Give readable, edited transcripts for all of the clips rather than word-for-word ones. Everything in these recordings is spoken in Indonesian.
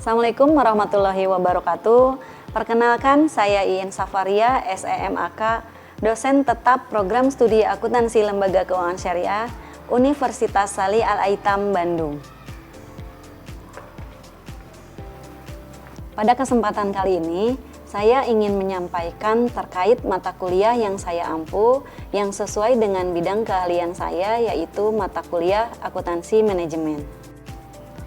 Assalamualaikum warahmatullahi wabarakatuh. Perkenalkan, saya Iin Safaria, SEMAK, dosen tetap Program Studi Akuntansi Lembaga Keuangan Syariah, Universitas Salih Al-Aitam, Bandung. Pada kesempatan kali ini, saya ingin menyampaikan terkait mata kuliah yang saya ampu yang sesuai dengan bidang keahlian saya, yaitu mata kuliah Akuntansi Manajemen.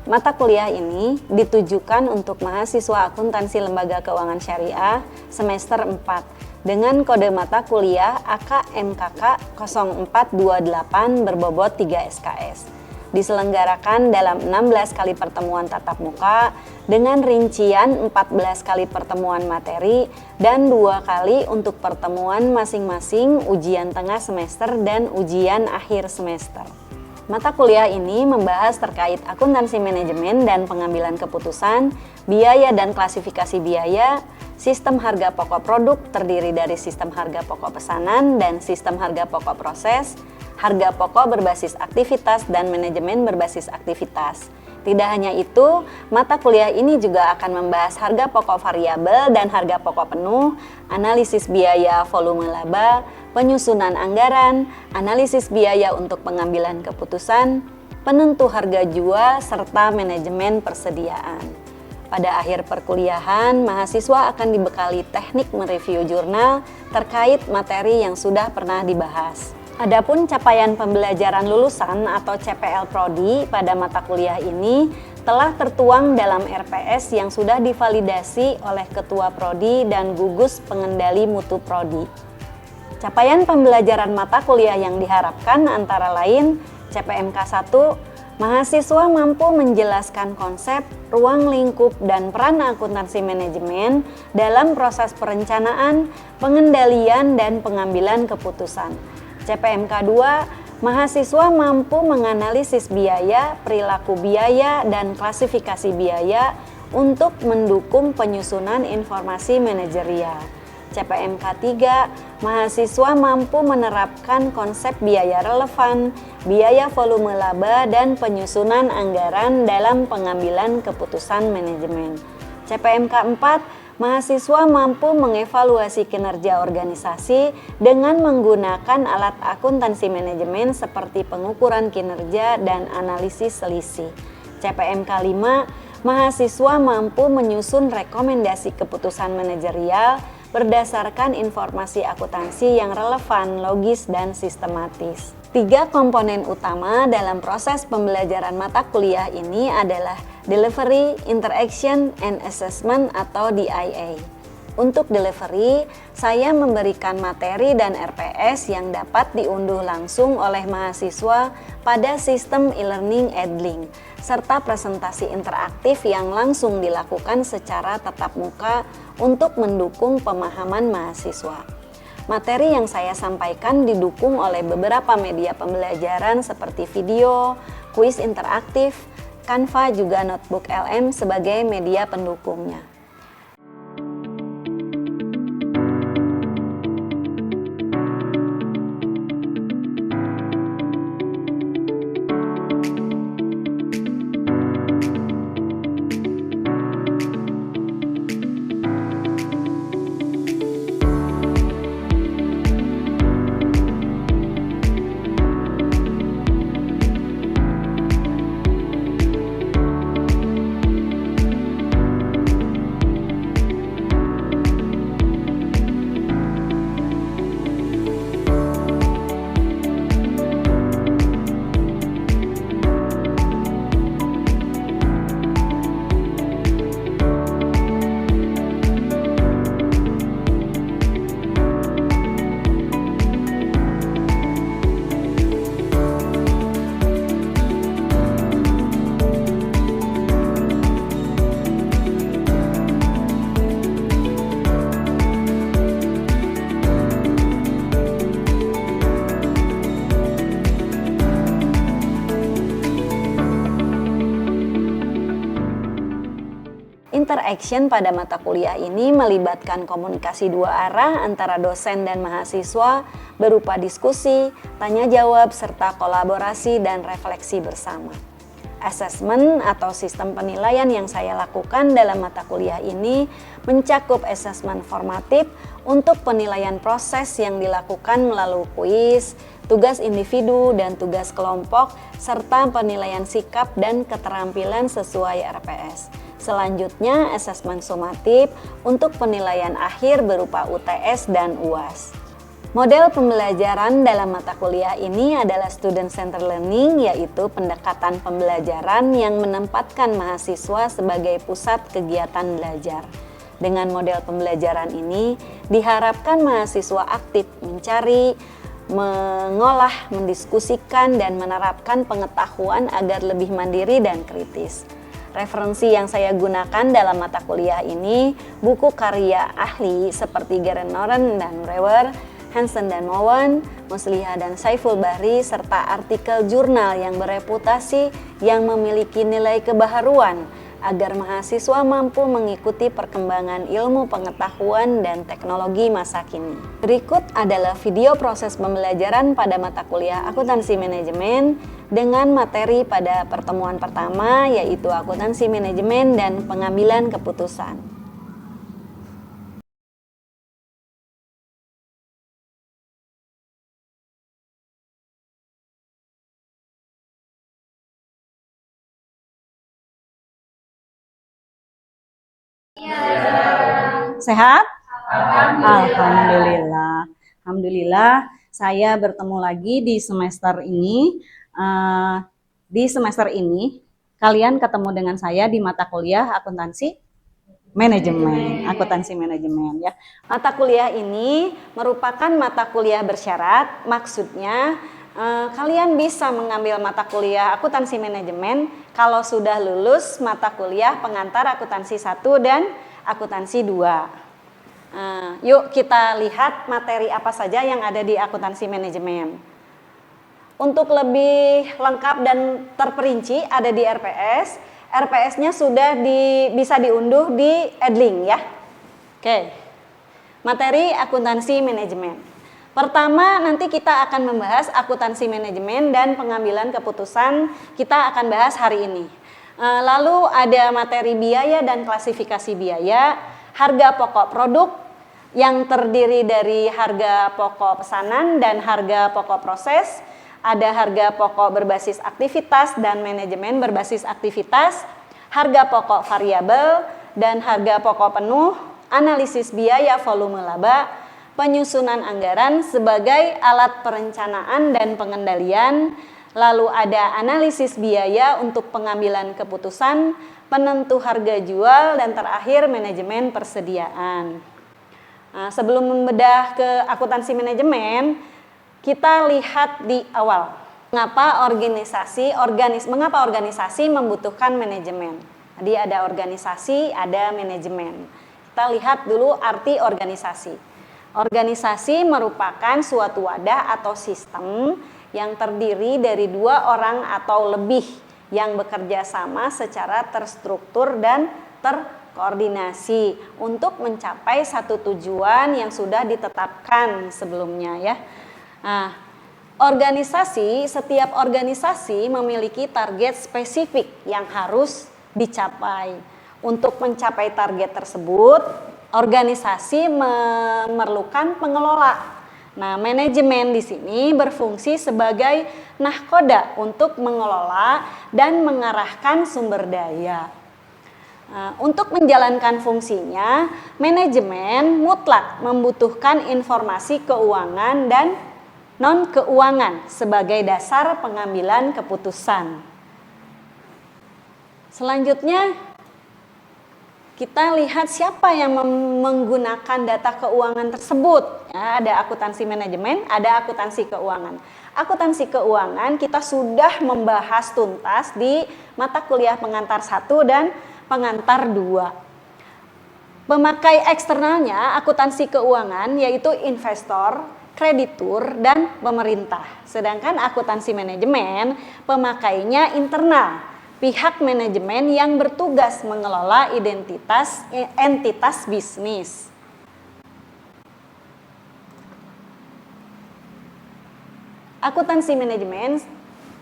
Mata kuliah ini ditujukan untuk mahasiswa akuntansi lembaga keuangan syariah semester 4 dengan kode mata kuliah AKMKK 0428 berbobot 3 SKS. Diselenggarakan dalam 16 kali pertemuan tatap muka dengan rincian 14 kali pertemuan materi dan 2 kali untuk pertemuan masing-masing ujian tengah semester dan ujian akhir semester. Mata kuliah ini membahas terkait akuntansi manajemen dan pengambilan keputusan, biaya dan klasifikasi biaya, sistem harga pokok produk terdiri dari sistem harga pokok pesanan dan sistem harga pokok proses, harga pokok berbasis aktivitas dan manajemen berbasis aktivitas. Tidak hanya itu, mata kuliah ini juga akan membahas harga pokok variabel dan harga pokok penuh, analisis biaya volume laba, penyusunan anggaran, analisis biaya untuk pengambilan keputusan, penentu harga jual, serta manajemen persediaan. Pada akhir perkuliahan, mahasiswa akan dibekali teknik mereview jurnal terkait materi yang sudah pernah dibahas. Adapun capaian pembelajaran lulusan atau CPL Prodi pada mata kuliah ini telah tertuang dalam RPS yang sudah divalidasi oleh Ketua Prodi dan Gugus Pengendali Mutu Prodi. Capaian pembelajaran mata kuliah yang diharapkan antara lain CPMK 1, mahasiswa mampu menjelaskan konsep, ruang lingkup, dan peran akuntansi manajemen dalam proses perencanaan, pengendalian, dan pengambilan keputusan. CPMK 2, mahasiswa mampu menganalisis biaya, perilaku biaya, dan klasifikasi biaya untuk mendukung penyusunan informasi manajerial. CPMK 3, mahasiswa mampu menerapkan konsep biaya relevan, biaya volume laba, dan penyusunan anggaran dalam pengambilan keputusan manajemen. CPMK 4, mahasiswa mampu mengevaluasi kinerja organisasi dengan menggunakan alat akuntansi manajemen seperti pengukuran kinerja dan analisis selisih. CPMK 5, mahasiswa mampu menyusun rekomendasi keputusan manajerial berdasarkan informasi akuntansi yang relevan, logis, dan sistematis. 3 komponen utama dalam proses pembelajaran mata kuliah ini adalah Delivery, Interaction, and Assessment atau DIA. Untuk delivery, saya memberikan materi dan RPS yang dapat diunduh langsung oleh mahasiswa pada sistem e-learning Edlink, serta presentasi interaktif yang langsung dilakukan secara tatap muka untuk mendukung pemahaman mahasiswa. Materi yang saya sampaikan didukung oleh beberapa media pembelajaran seperti video, kuis interaktif, Canva, juga notebook LM sebagai media pendukungnya. action pada mata kuliah ini melibatkan komunikasi dua arah antara dosen dan mahasiswa berupa diskusi, tanya jawab, serta kolaborasi dan refleksi bersama. Asesmen atau sistem penilaian yang saya lakukan dalam mata kuliah ini mencakup asesmen formatif untuk penilaian proses yang dilakukan melalui kuis, tugas individu dan tugas kelompok, serta penilaian sikap dan keterampilan sesuai RPS. Selanjutnya, asesmen sumatif untuk penilaian akhir berupa UTS dan UAS. Model pembelajaran dalam mata kuliah ini adalah student centered learning, yaitu pendekatan pembelajaran yang menempatkan mahasiswa sebagai pusat kegiatan belajar. Dengan model pembelajaran ini, diharapkan mahasiswa aktif mencari, mengolah, mendiskusikan, dan menerapkan pengetahuan agar lebih mandiri dan kritis. Referensi yang saya gunakan dalam mata kuliah ini buku karya ahli seperti Geren Noren dan Brewer, Hansen dan Mowen, Muslihah dan Saiful Bahri, serta artikel jurnal yang bereputasi yang memiliki nilai kebaharuan agar mahasiswa mampu mengikuti perkembangan ilmu pengetahuan dan teknologi masa kini. Berikut adalah video proses pembelajaran pada mata kuliah akuntansi manajemen dengan materi pada pertemuan pertama, yaitu akuntansi manajemen dan pengambilan keputusan. Sehat? Alhamdulillah. Alhamdulillah, saya bertemu lagi di semester ini. Di semester ini, kalian ketemu dengan saya di mata kuliah akuntansi manajemen. Akuntansi manajemen ya. Mata kuliah ini merupakan mata kuliah bersyarat, maksudnya kalian bisa mengambil mata kuliah akuntansi manajemen kalau sudah lulus mata kuliah pengantar akuntansi 1 dan akuntansi 2. Yuk kita lihat materi apa saja yang ada di akuntansi manajemen. Untuk lebih lengkap dan terperinci ada di RPS. RPS-nya sudah bisa diunduh di Edlink ya. Oke. Materi akuntansi manajemen. Pertama nanti kita akan membahas akuntansi manajemen dan pengambilan keputusan, kita akan bahas hari ini. Lalu ada materi biaya dan klasifikasi biaya, harga pokok produk yang terdiri dari harga pokok pesanan dan harga pokok proses, ada harga pokok berbasis aktivitas dan manajemen berbasis aktivitas, harga pokok variabel dan harga pokok penuh, analisis biaya volume laba, penyusunan anggaran sebagai alat perencanaan dan pengendalian, lalu ada analisis biaya untuk pengambilan keputusan, penentu harga jual, dan terakhir manajemen persediaan. Sebelum membedah ke akuntansi manajemen, kita lihat di awal. Mengapa organisasi membutuhkan manajemen? Tadi ada organisasi, ada manajemen. Kita lihat dulu arti organisasi. Organisasi merupakan suatu wadah atau sistem yang terdiri dari 2 orang atau lebih yang bekerja sama secara terstruktur dan terkoordinasi untuk mencapai satu tujuan yang sudah ditetapkan sebelumnya ya. Setiap organisasi memiliki target spesifik yang harus dicapai. Untuk mencapai target tersebut, organisasi memerlukan pengelola. Nah, manajemen di sini berfungsi sebagai nahkoda untuk mengelola dan mengarahkan sumber daya. Untuk menjalankan fungsinya, manajemen mutlak membutuhkan informasi keuangan dan non-keuangan sebagai dasar pengambilan keputusan. Selanjutnya, kita lihat siapa yang menggunakan data keuangan tersebut. Ya, ada akuntansi manajemen, ada akuntansi keuangan. Akuntansi keuangan kita sudah membahas tuntas di mata kuliah pengantar 1 dan pengantar 2. Pemakai eksternalnya akuntansi keuangan yaitu investor, kreditur, dan pemerintah. Sedangkan akuntansi manajemen pemakainya internal. pihak manajemen yang bertugas mengelola entitas bisnis. Akuntansi manajemen,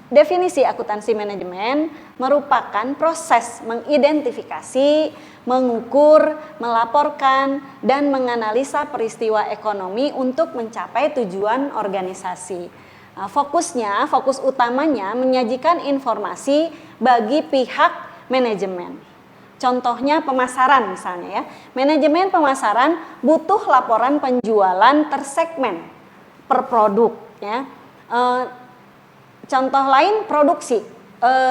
definisi akuntansi manajemen merupakan proses mengidentifikasi, mengukur, melaporkan, dan menganalisa peristiwa ekonomi untuk mencapai tujuan organisasi. Fokus utamanya menyajikan informasi bagi pihak manajemen. Contohnya pemasaran misalnya ya. Manajemen pemasaran butuh laporan penjualan tersegmen per produk ya. Contoh lain produksi,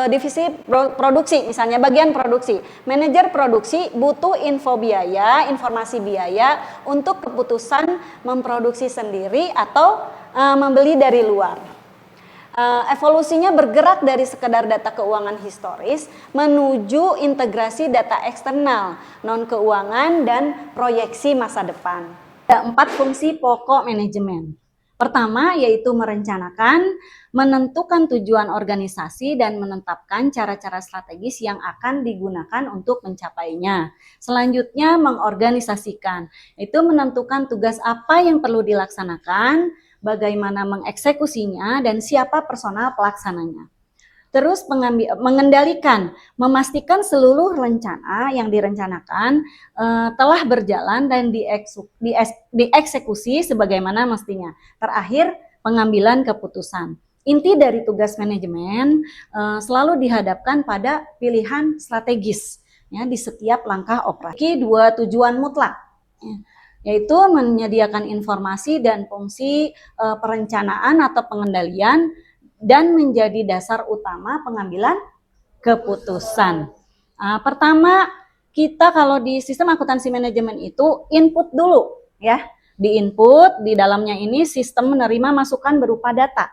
divisi produksi misalnya bagian produksi. Manajer produksi butuh informasi biaya untuk keputusan memproduksi sendiri atau membeli dari luar. Evolusinya bergerak dari sekedar data keuangan historis menuju integrasi data eksternal, non keuangan dan proyeksi masa depan. Ada 4 fungsi pokok manajemen. Pertama yaitu merencanakan, menentukan tujuan organisasi dan menetapkan cara-cara strategis yang akan digunakan untuk mencapainya. Selanjutnya mengorganisasikan, yaitu menentukan tugas apa yang perlu dilaksanakan, bagaimana mengeksekusinya dan siapa personal pelaksananya. Terus mengendalikan, memastikan seluruh rencana yang direncanakan telah berjalan dan dieksekusi sebagaimana mestinya. Terakhir, pengambilan keputusan. Inti dari tugas manajemen selalu dihadapkan pada pilihan strategis ya, di setiap langkah operasi. 2 tujuan mutlak, yaitu menyediakan informasi dan fungsi perencanaan atau pengendalian dan menjadi dasar utama pengambilan keputusan. Pertama, kita kalau di sistem akuntansi manajemen itu input dulu ya. Di input, di dalamnya ini sistem menerima masukan berupa data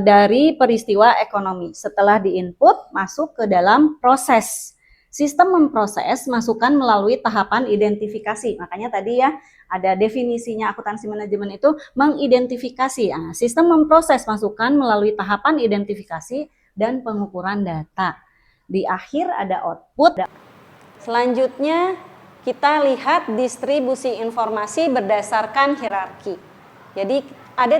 dari peristiwa ekonomi. Setelah di input, masuk ke dalam proses. Sistem memproses masukan melalui tahapan identifikasi. Makanya tadi ya ada definisinya akuntansi manajemen itu mengidentifikasi. Sistem memproses masukan melalui tahapan identifikasi dan pengukuran data. Di akhir ada output. Selanjutnya kita lihat distribusi informasi berdasarkan hierarki. Jadi ada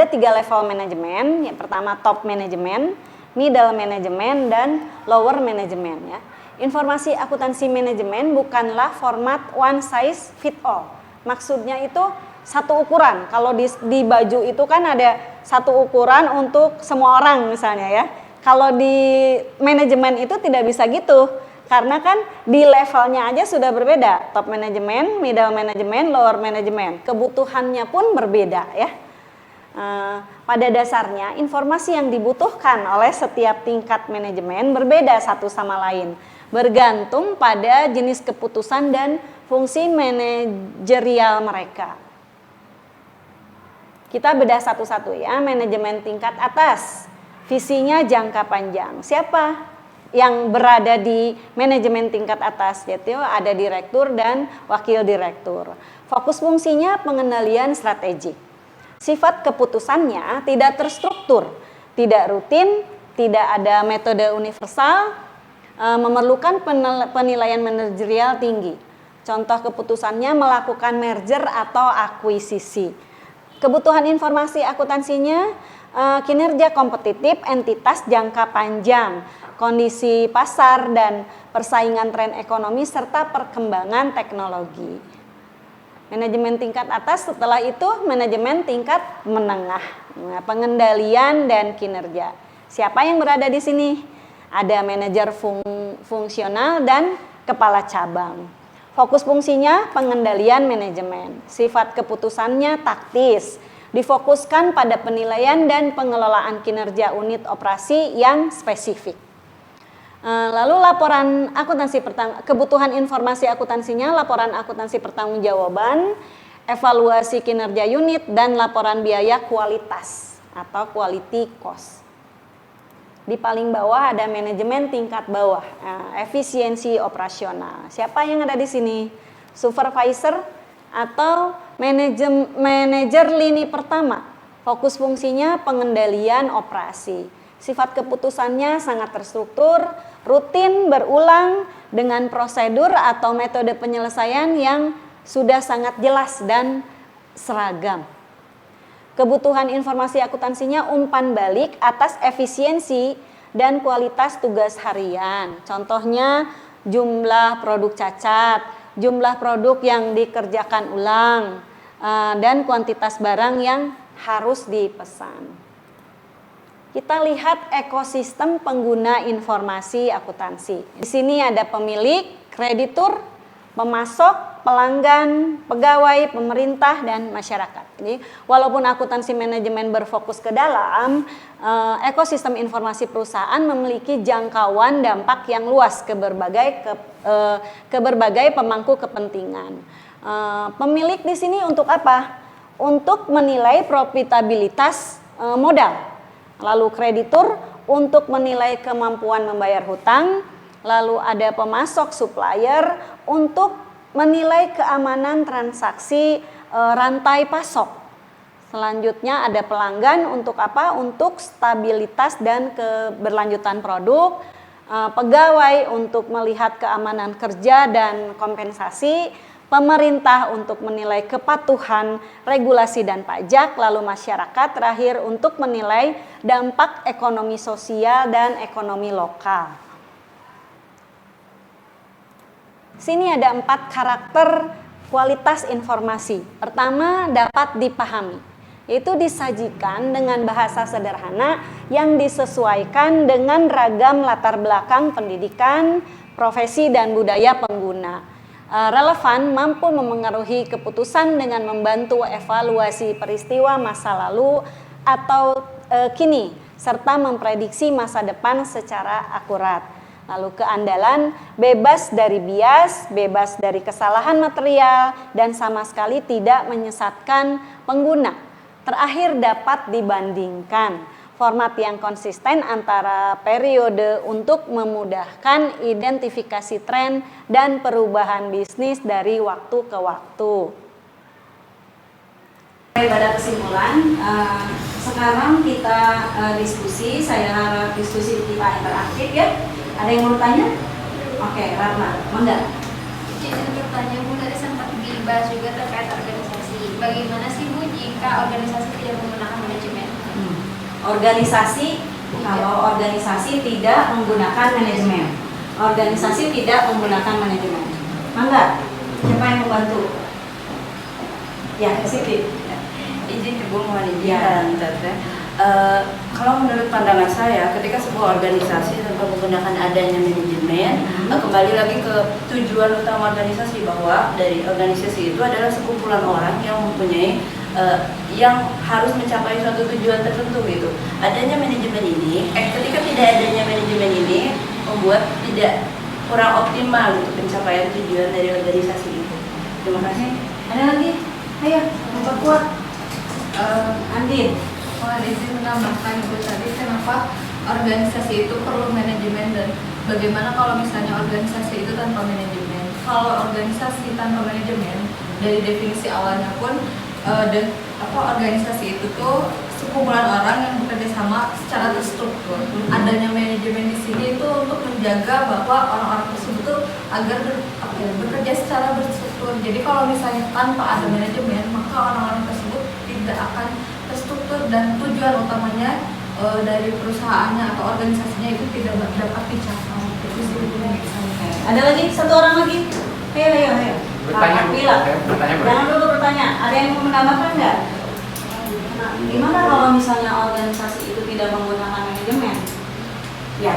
tiga level manajemen. Yang pertama top manajemen, middle management, dan lower management ya. Informasi akuntansi manajemen bukanlah format one size fit all. Maksudnya itu satu ukuran. Kalau di baju itu kan ada satu ukuran untuk semua orang misalnya ya. Kalau di manajemen itu tidak bisa gitu. Karena kan di levelnya aja sudah berbeda. Top management, middle management, lower management. Kebutuhannya pun berbeda ya. Pada dasarnya informasi yang dibutuhkan oleh setiap tingkat manajemen berbeda satu sama lain, bergantung pada jenis keputusan dan fungsi manajerial mereka. Kita bedah satu-satu ya. Manajemen tingkat atas, visinya jangka panjang. Siapa yang berada di manajemen tingkat atas? Yaitu ada direktur dan wakil direktur. Fokus fungsinya pengendalian strategik. Sifat keputusannya tidak terstruktur, tidak rutin, tidak ada metode universal, memerlukan penilaian manajerial tinggi. Contoh keputusannya melakukan merger atau akuisisi. Kebutuhan informasi akuntansinya, kinerja kompetitif, entitas jangka panjang, kondisi pasar dan persaingan tren ekonomi serta perkembangan teknologi. Manajemen tingkat atas, setelah itu manajemen tingkat menengah, pengendalian dan kinerja. Siapa yang berada di sini? Ada manajer fungsional dan kepala cabang. Fokus fungsinya pengendalian manajemen. Sifat keputusannya taktis, difokuskan pada penilaian dan pengelolaan kinerja unit operasi yang spesifik. Lalu laporan akuntansi kebutuhan informasi akuntansinya, laporan akuntansi pertanggungjawaban, evaluasi kinerja unit, dan laporan biaya kualitas atau quality cost. Di paling bawah ada manajemen tingkat bawah, efisiensi operasional. Siapa yang ada di sini? Supervisor atau manajer lini pertama. Fokus fungsinya pengendalian operasi. Sifat keputusannya sangat terstruktur, rutin, berulang, dengan prosedur atau metode penyelesaian yang sudah sangat jelas dan seragam. Kebutuhan informasi akuntansinya umpan balik atas efisiensi dan kualitas tugas harian. Contohnya jumlah produk cacat, jumlah produk yang dikerjakan ulang, dan kuantitas barang yang harus dipesan. Kita lihat ekosistem pengguna informasi akuntansi. Di sini ada pemilik, kreditur, pemasok, pelanggan, pegawai, pemerintah, dan masyarakat. Jadi, walaupun akuntansi manajemen berfokus ke dalam, ekosistem informasi perusahaan memiliki jangkauan dampak yang luas ke berbagai pemangku kepentingan. Pemilik di sini untuk apa? Untuk menilai profitabilitas modal. Lalu kreditur untuk menilai kemampuan membayar hutang. Lalu ada pemasok supplier untuk menilai keamanan transaksi rantai pasok. Selanjutnya ada pelanggan untuk apa? Untuk stabilitas dan keberlanjutan produk. Pegawai untuk melihat keamanan kerja dan kompensasi. Pemerintah untuk menilai kepatuhan regulasi dan pajak, lalu masyarakat terakhir untuk menilai dampak ekonomi sosial dan ekonomi lokal. Sini ada 4 karakter kualitas informasi. Pertama, dapat dipahami, yaitu disajikan dengan bahasa sederhana yang disesuaikan dengan ragam latar belakang pendidikan, profesi, dan budaya pengguna. Relevan, mampu memengaruhi keputusan dengan membantu evaluasi peristiwa masa lalu atau kini, serta memprediksi masa depan secara akurat. Lalu keandalan, bebas dari bias, bebas dari kesalahan material, dan sama sekali tidak menyesatkan pengguna. Terakhir, dapat dibandingkan. Format yang konsisten antara periode untuk memudahkan identifikasi tren dan perubahan bisnis dari waktu ke waktu. Pada kesimpulan, sekarang kita diskusi. Saya harap diskusi kita interaktif ya. Ada yang mau tanya? Oke, Ratna, mangga. Izin bertanya, Bu, tadi sempat dibahas juga terkait organisasi. Bagaimana sih, Bu, jika organisasi tidak menggunakan manajemen? Organisasi, kalau organisasi tidak menggunakan manajemen. Organisasi tidak menggunakan manajemen. Mangga, siapa yang membantu? Ya, Siti. Izin Ibu, mohon izin Tete. Kalau menurut pandangan saya, ketika sebuah organisasi tanpa menggunakan adanya manajemen, kembali lagi ke tujuan utama organisasi, bahwa dari organisasi itu adalah sekumpulan orang yang mempunyai yang harus mencapai suatu tujuan tertentu gitu. Adanya manajemen ini, ketika tidak adanya manajemen ini membuat tidak kurang optimal untuk pencapaian tujuan dari organisasi itu. Terima kasih. Ada lagi? Ayo, memperkuat. Andin. Mohon izin menambahkan, Ibu, tadi kenapa organisasi itu perlu manajemen dan bagaimana kalau misalnya organisasi itu tanpa manajemen. Kalau organisasi tanpa manajemen, dari definisi awalnya pun organisasi itu tuh sekumpulan orang yang bekerja sama secara terstruktur. Adanya manajemen di sini itu untuk menjaga bahwa orang-orang tersebut tuh agar bekerja secara berstruktur. Jadi kalau misalnya tanpa ada manajemen, maka orang-orang tersebut tidak akan terstruktur dan tujuan utamanya dari perusahaannya atau organisasinya itu tidak dapat dicapai. Itu sih yang saya. Ada lagi? Satu orang lagi? Ayo. Bertanya, Bu. Jangan dulu bertanya. Ada yang mau menambahkan nggak? Nah, gimana kalau misalnya organisasi itu tidak menggunakan manajemen? Ya.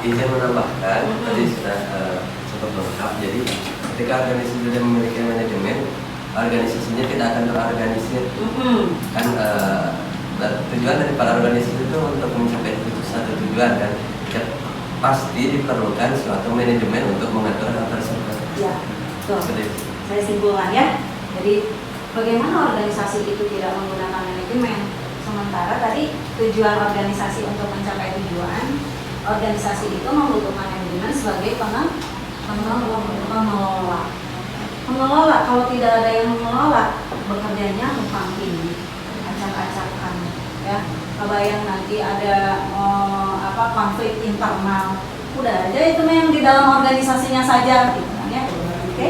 Izin menambahkan, tadi sudah cukup lengkap. Jadi ketika organisasi tidak memiliki manajemen, organisasinya tidak akan terorganisir. Kan tujuan dari para organisasi itu untuk mencapai satu tujuan, dan pasti diperlukan suatu manajemen untuk mengatur hal tersebut. Ya, tuh. Saya simpulkan ya. Jadi bagaimana organisasi itu tidak menggunakan manajemen? Sementara tadi tujuan organisasi untuk mencapai tujuan, organisasi itu membutuhkan manajemen sebagai pengelola. Pengelola, kalau tidak ada yang mengelola, bekerjanya tumpang tindih, acak-acakan, ya. Kebayang nanti ada konflik internal, udah aja itu yang di dalam organisasinya saja gitu kan ya. Oke,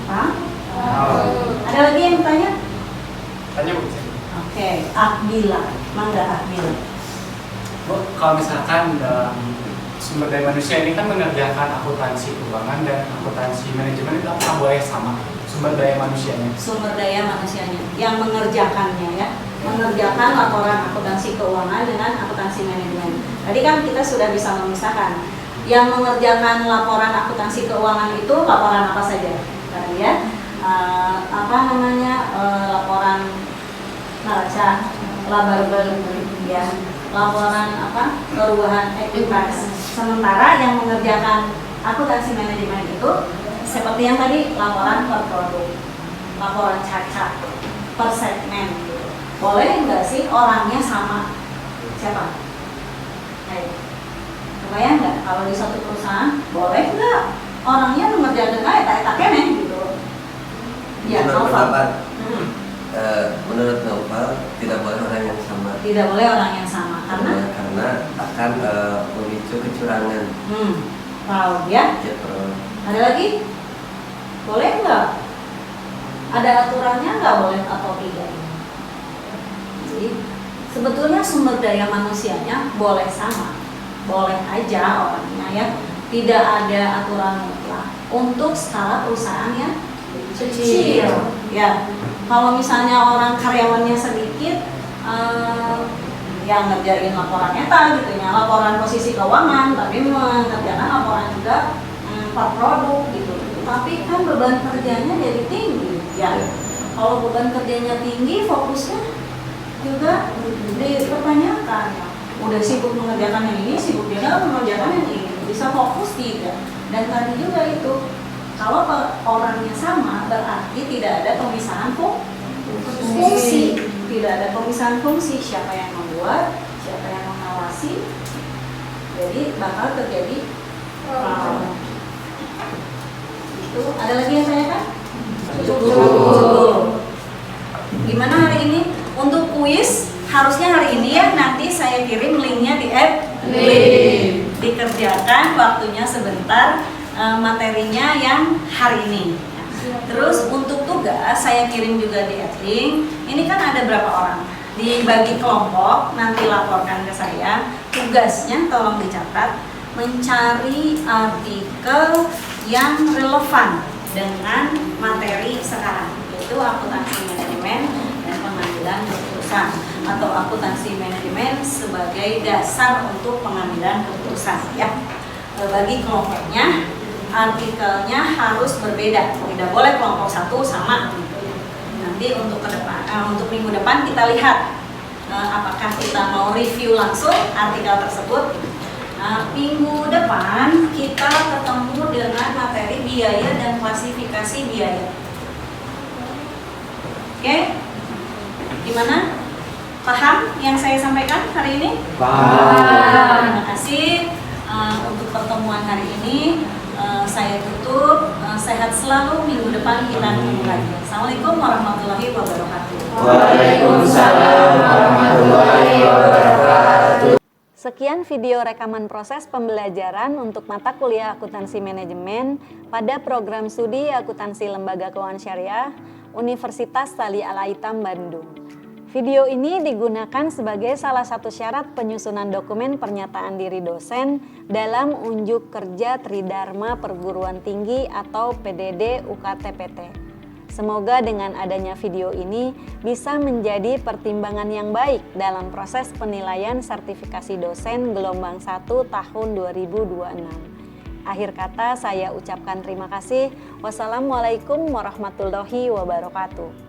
paham? Ada lagi yang tanya? Tanya Bu. Oke, Akbila, mangga Akbila. Bu, kalau misalkan dalam sumber daya manusia ini kan mengerjakan akuntansi keuangan dan akuntansi manajemen, itu apakah boleh sama sumber daya manusianya? Sumber daya manusianya yang mengerjakannya ya, mengerjakan laporan akuntansi keuangan dengan akuntansi manajemen. Tadi kan kita sudah bisa memisahkan yang mengerjakan laporan akuntansi keuangan itu laporan apa saja tadi ya, laporan neraca, laba ya, laporan perubahan ekuitas. Sementara yang mengerjakan akuntansi manajemen itu seperti yang tadi, laporan per produk, laporan cacat, per segmen gitu. Boleh nggak sih orangnya sama? Siapa? Ayo. Kebayang nggak kalau di satu perusahaan boleh nggak orangnya mengerjakan eta keneh gitu? Ya, Nova. Menurut Nova tidak boleh orang yang sama. Tidak boleh orang yang sama Karena akan memicu kecurangan. Tahu ya? Ya, Ada lagi? Boleh nggak? Ada aturannya nggak boleh atau tidak? Jadi sebetulnya sumber daya manusianya boleh sama, boleh aja orangnya ya. Tidak ada aturan mutlak untuk skala perusahaan yang kecil. Ya, kalau misalnya orang karyawannya sedikit, yang ngerjain laporan eta gitu ya, laporan posisi keuangan, tapi mengerjakan laporan juga per produk gitu. Tapi kan beban kerjanya jadi tinggi ya. Kalau beban kerjanya tinggi, fokusnya juga dipertanyakan ya. Udah sibuk mengerjakan yang ini, sibuk juga mengerjakan yang ini, bisa fokus tidak. Dan tadi juga itu, kalau orangnya sama berarti tidak ada pemisahan fungsi. Tidak ada pemisahan fungsi, siapa yang membuat, siapa yang mengawasi, jadi bakal terjadi itu. Ada lagi yang saya kan? Cukup. Gimana hari ini? Untuk kuis harusnya hari ini ya, nanti saya kirim linknya di app. Dikerjakan waktunya sebentar, materinya yang hari ini. Terus untuk tugas saya kirim juga di link. Ini kan ada berapa orang? Dibagi kelompok, nanti laporkan ke saya. Tugasnya tolong dicatat, mencari artikel yang relevan dengan materi sekarang, yaitu akuntansi manajemen dan pengambilan keputusan, atau akuntansi manajemen sebagai dasar untuk pengambilan keputusan ya. Bagi kelompoknya, artikelnya harus berbeda, tidak boleh kelompok satu sama. Nanti untuk untuk minggu depan kita lihat apakah kita mau review langsung artikel tersebut. Minggu depan kita ketemu dengan materi biaya dan klasifikasi biaya. Oke? Gimana? Paham yang saya sampaikan hari ini? Paham. Terima kasih untuk pertemuan hari ini. Saya tutup. Sehat selalu. Minggu depan kita ketemu lagi. Assalamualaikum warahmatullahi wabarakatuh. Waalaikumsalam warahmatullahi wabarakatuh. Sekian video rekaman proses pembelajaran untuk mata kuliah akuntansi manajemen pada program studi akuntansi lembaga keuangan syariah Universitas Tali Al-Aitam Bandung. Video ini digunakan sebagai salah satu syarat penyusunan dokumen pernyataan diri dosen dalam unjuk kerja Tridharma Perguruan Tinggi atau PDD UKT-PT. Semoga dengan adanya video ini bisa menjadi pertimbangan yang baik dalam proses penilaian sertifikasi dosen gelombang 1 tahun 2026. Akhir kata saya ucapkan terima kasih. Wassalamualaikum warahmatullahi wabarakatuh.